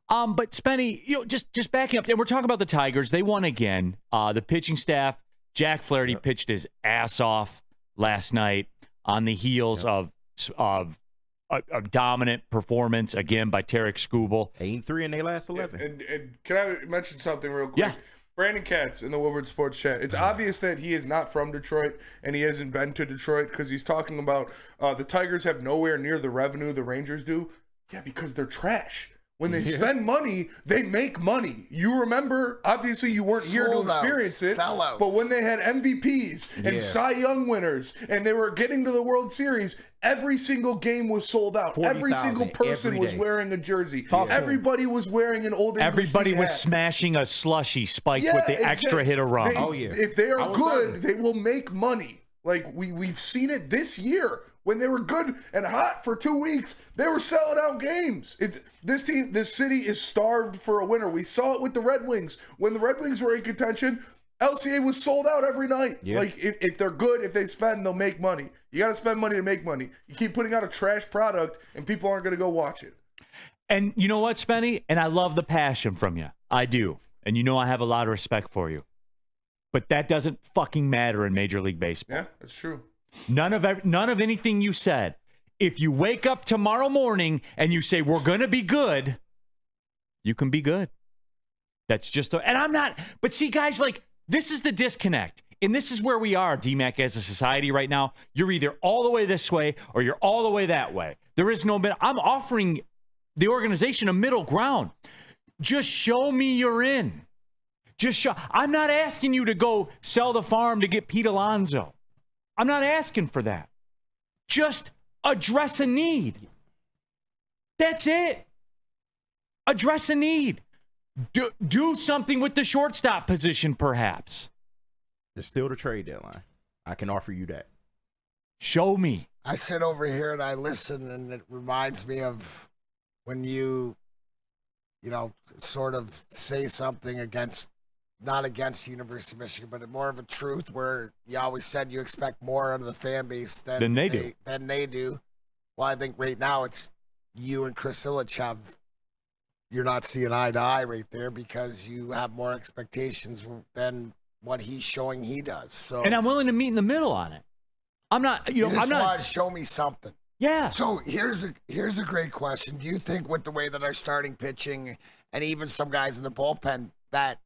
But Spenny, just backing up, and we're talking about the Tigers. They won again. The pitching staff, Jack Flaherty pitched his ass off last night on the heels of a dominant performance again by Tarek Skubal. 8-3 in their last 11. And can I mention something real quick? Yeah. Brandon Katz in the Woodward Sports Chat. It's obvious that he is not from Detroit and he hasn't been to Detroit because he's talking about the Tigers have nowhere near the revenue the Rangers do. Yeah, because they're trash. When they spend money, they make money. You remember, obviously you weren't here to experience it, but when they had MVPs and Cy Young winners and they were getting to the World Series, every single game was sold out. Every single person was wearing a jersey. Everybody was wearing an old English Everybody was hat. smashing a slushy spiked with the extra hit of rum. If they are good, they will make money. Like we've seen it this year. When they were good and hot for 2 weeks, they were selling out games. This city is starved for a winner. We saw it with the Red Wings. When the Red Wings were in contention, LCA was sold out every night. Yeah. Like if they're good, if they spend, they'll make money. You got to spend money to make money. You keep putting out a trash product, and people aren't going to go watch it. And you know what, Spenny? And I love the passion from you. I do. And you know I have a lot of respect for you. But that doesn't fucking matter in Major League Baseball. Yeah, that's true. None of anything you said. If you wake up tomorrow morning and you say, we're going to be good, you can be good. That's just, and I'm not, but see, guys, like, this is the disconnect. And this is where we are, DMAC, as a society right now. You're either all the way this way or you're all the way that way. There is no middle. I'm offering the organization a middle ground. Just show me you're in. I'm not asking you to go sell the farm to get Pete Alonso. I'm not asking for that. Just address a need. That's it. Address a need. Do something with the shortstop position, perhaps. There's still the trade deadline. I can offer you that. Show me. I sit over here and I listen, and it reminds me of when you sort of say something not against University of Michigan, but more of a truth where you always said you expect more out of the fan base than they do. Well, I think right now it's you and Chris Illich you're not seeing eye to eye right there because you have more expectations than what he's showing he does. So, and I'm willing to meet in the middle on it. I'm not, I'm not. Want to show me something. Yeah. So here's a great question. Do you think with the way that our starting pitching and even some guys in the bullpen that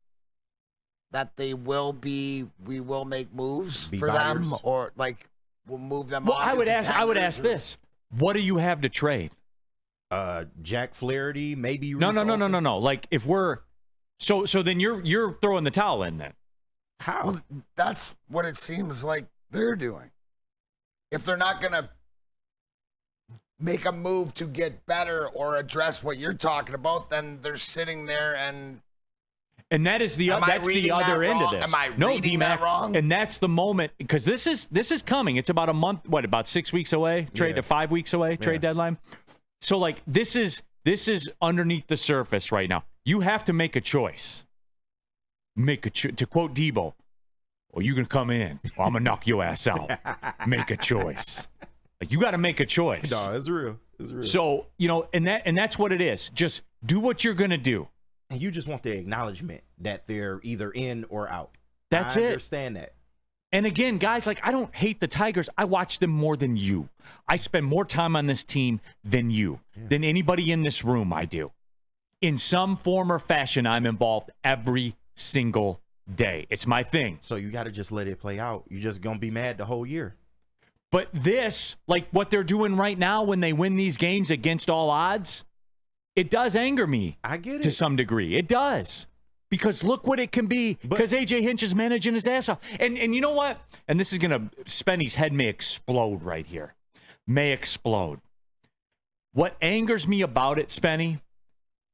we will make moves for them, or like we'll move them? Well, I would ask this: what do you have to trade? Jack Flaherty, maybe. No. Like if we're so then you're throwing the towel in then. How? Well, that's what it seems like they're doing. If they're not gonna make a move to get better or address what you're talking about, then they're sitting there and that is the other end of this. Am I reading that wrong? And that's the moment, because this is coming. It's about a month. What, about 6 weeks away? Trade to 5 weeks away. Trade deadline. So like this is underneath the surface right now. You have to make a choice. To quote Debo, "Well, you can come in, or I'm gonna knock your ass out." Make a choice. Like you got to make a choice. No, it's real. So and that's what it is. Just do what you're gonna do. And you just want the acknowledgement that they're either in or out. That's I understand that. And again, guys, like I don't hate the Tigers. I watch them more than you. I spend more time on this team than you, than anybody in this room. I do. In some form or fashion, I'm involved every single day. It's my thing. So you got to just let it play out. You're just going to be mad the whole year. But this, like what they're doing right now when they win these games against all odds, it does anger me. I get it. To some degree. It does. Because look what it can be. Because A.J. Hinch is managing his ass off. And you know what? And this is going to, Spenny's head may explode right here. May explode. What angers me about it, Spenny,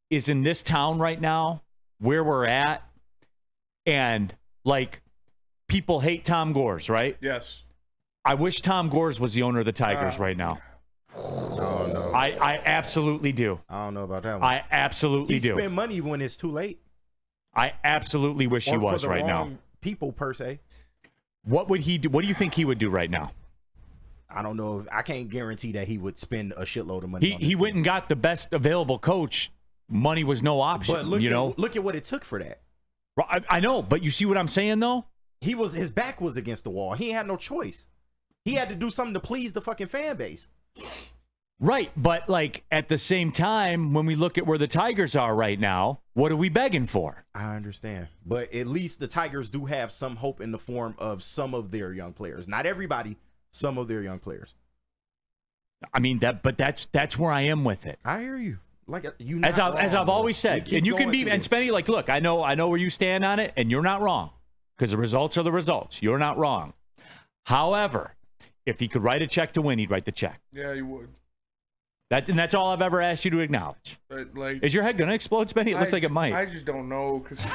is in this town right now, where we're at, and like people hate Tom Gores, right? Yes. I wish Tom Gores was the owner of the Tigers right now. Oh, no. I absolutely do. I don't know about that one. I absolutely do. He spend money when it's too late. I absolutely wish he was right now. People per se. What would he do? What do you think he would do right now? I don't know. I can't guarantee that he would spend a shitload of money. He went and got the best available coach money was no option. But look, you know, look at what it took for that. I know, but you see what I'm saying though? His back was against the wall. He had no choice. He had to do something to please the fucking fan base. Right, but like at the same time, when we look at where the Tigers are right now, what are we begging for? I understand, but at least the Tigers do have some hope in the form of some of their young players. Not everybody, some of their young players. I mean that's where I am with it. I hear you. Like you, As I've always said, and you can be, and Spenny, like, look, I know where you stand on it, and you're not wrong, because the results are the results. You're not wrong. However, if he could write a check to win, he'd write the check. Yeah, you would. And that's all I've ever asked you to acknowledge. But, like, is your head gonna explode, Spenny? It looks like it might. I just don't know, because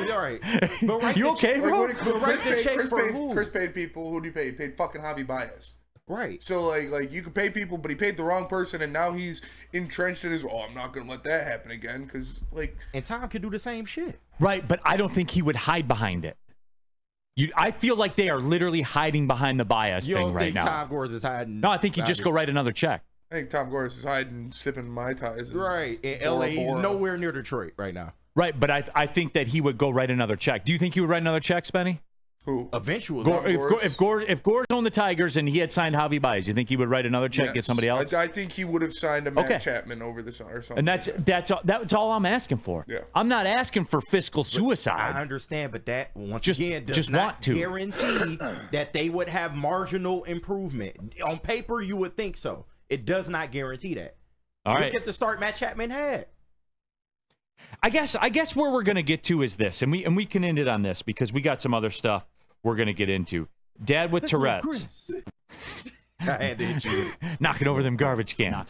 all right. But write you okay, bro? Chris paid people. Who do you pay? He paid fucking Javi Baez. Right. So like you can pay people, but he paid the wrong person, and now he's entrenched in his. Oh, I'm not gonna let that happen again, because like. And Tom could do the same shit. Right, but I don't think he would hide behind it. I feel like they are literally hiding behind the bias thing right now. Tom Gores is hiding? No, I think he'd just go write another check. I think Tom Gores is hiding, sipping Mai Tais. Right. In LA, he's nowhere near Detroit right now. Right, but I think that he would go write another check. Do you think he would write another check, Spenny? Who? Eventually. If Gores owned the Tigers and he had signed Javi Baez, you think he would write another check, get somebody else? I think he would have signed a Matt Chapman over the or something. And that's all I'm asking for. Yeah. I'm not asking for fiscal suicide. I understand, but that once again does not guarantee that they would have marginal improvement. On paper, you would think so. It does not guarantee that. All right. Look at the start Matt Chapman had. I guess where we're gonna get to is this, and we can end it on this because we got some other stuff we're gonna get into. Dad with Tourette's. I had to hit you. Knocking over them garbage cans.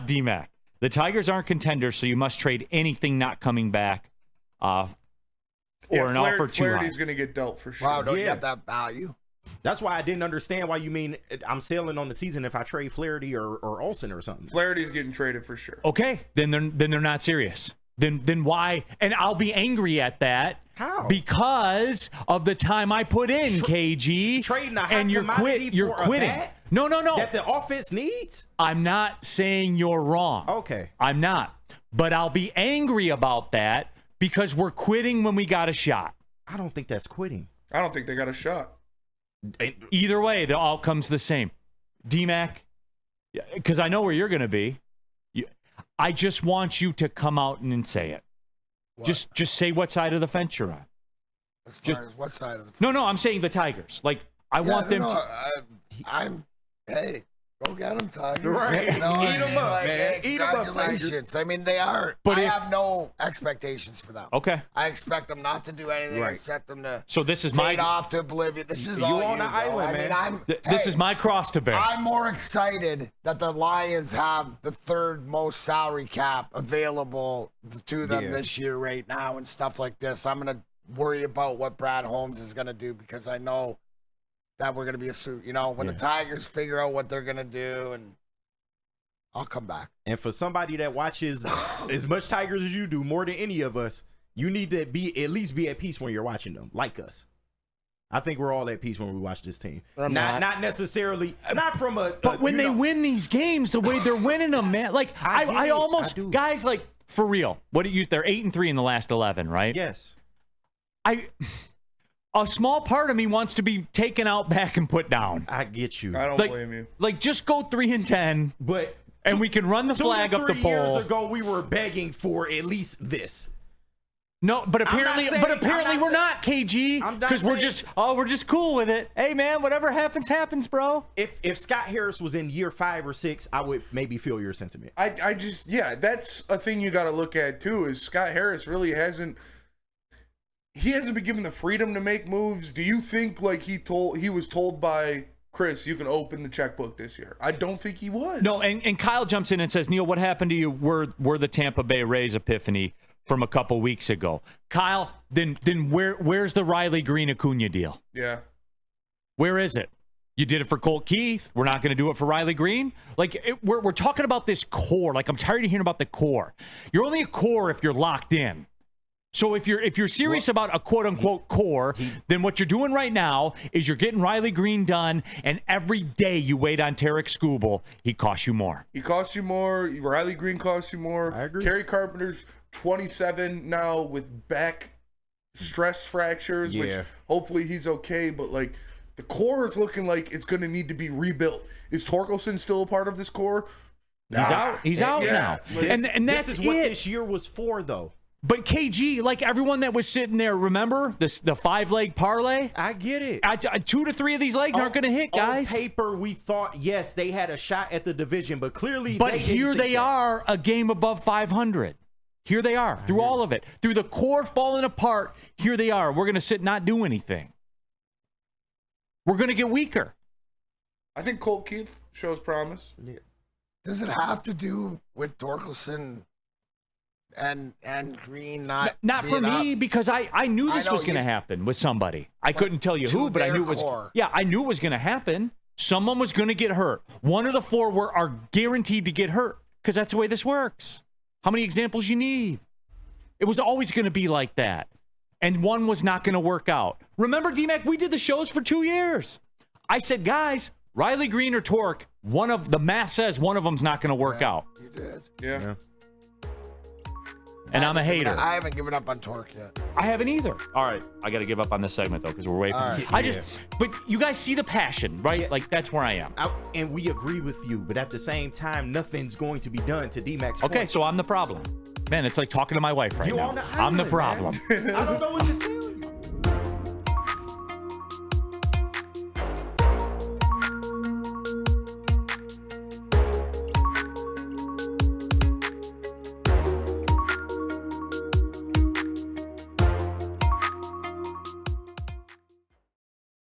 D-Mac. The Tigers aren't contenders, so you must trade anything not coming back or an offer too high. Flaherty's gonna get dealt for sure. Wow, don't you have that value? That's why I didn't understand why you mean I'm sailing on the season if I trade Flaherty or Olsen or something. Flaherty's getting traded for sure. Okay, then they're not serious. Then why? And I'll be angry at that. How? Because of the time I put in, KG. Trading a high and you're commodity you're for quitting. a bat No. that the offense needs? I'm not saying you're wrong. Okay. I'm not. But I'll be angry about that because we're quitting when we got a shot. I don't think that's quitting. I don't think they got a shot. Either way, the outcome's the same. D-Mac, because I know where you're going to be. I just want you to come out and say it. What? Just say what side of the fence you're on. As far as what side of the fence? No, I'm saying the Tigers. Like, I want them to... Hey, go get them, Tigers. Right. You know, Eat them up, man. Hey, Eat them up, congratulations. I mean, they are. But I have no expectations for them. Okay. I expect them not to do anything. I expect them to so this is fade off to oblivion. This is all on the island, man. This is my cross to bear. I'm more excited that the Lions have the third most salary cap available to them this year right now and stuff like this. I'm going to worry about what Brad Holmes is going to do because I know that we're going to be when the Tigers figure out what they're going to do, and I'll come back. And for somebody that watches as much Tigers as you do, more than any of us, you need to at least be at peace when you're watching them, like us. I think we're all at peace when we watch this team. Not necessarily, not from a... But when they win these games, the way they're winning them, man, like, I almost... Guys, like, for real, they're 8-3 in the last 11, right? Yes. A small part of me wants to be taken out back and put down. I get you. I don't blame you. Like, just go 3-10, and we can run the flag up the pole. 2 years ago, we were begging for at least this. No, but apparently we're not, KG, because we're just cool with it. Hey, man, whatever happens, bro. If Scott Harris was in year 5 or 6, I would maybe feel your sentiment. That's a thing you got to look at too. Is Scott Harris really hasn't been given the freedom to make moves? Do you think like he was told by Chris, you can open the checkbook this year? I don't think he was. No, and Kyle jumps in and says, Neil, what happened to you? We're the Tampa Bay Rays epiphany from a couple weeks ago. Kyle, then where's the Riley Green Acuna deal? Yeah. Where is it? You did it for Colt Keith. We're not going to do it for Riley Green. Like, we're talking about this core. Like, I'm tired of hearing about the core. You're only a core if you're locked in. So if you're serious about a quote unquote core, then what you're doing right now is you're getting Riley Green done, and every day you wait on Tarek Skubal, he costs you more. He costs you more. Riley Green costs you more. I agree. Kerry Carpenter's 27 now with back stress fractures, which hopefully he's okay. But like the core is looking like it's going to need to be rebuilt. Is Torkelson still a part of this core? He's out now, and that's this is what it. this year was for, though. But KG, like everyone that was sitting there, remember the 5-leg parlay? I get it. 2 to 3 of these legs aren't going to hit, guys. On paper, we thought, yes, they had a shot at the division, but clearly But here they are, a game above 500. Here they are, through all of it. Through the core falling apart, here they are. We're going to sit and not do anything. We're going to get weaker. I think Colt Keith shows promise. Does it have to do with Torkelson and Green not for me, because I knew this was going to happen with somebody. I couldn't tell you who, but I knew it was. Core. Yeah, I knew it was going to happen. Someone was going to get hurt. One of the 4 are guaranteed to get hurt because that's the way this works. How many examples you need? It was always going to be like that, and one was not going to work out. Remember, D-Mac, we did the shows for 2 years. I said, guys, Riley Green or Torque, the math says one of them's not going to work out. You did. Yeah. And I'm a hater. I haven't given up on Torque yet. I haven't either. All right, I got to give up on this segment though because we're way. But you guys see the passion, right? Like that's where I am. And we agree with you, but at the same time, nothing's going to be done to D-Mac's Okay, point. so I'm the problem. Man, it's like talking to my wife right now. I'm the problem. I don't know what to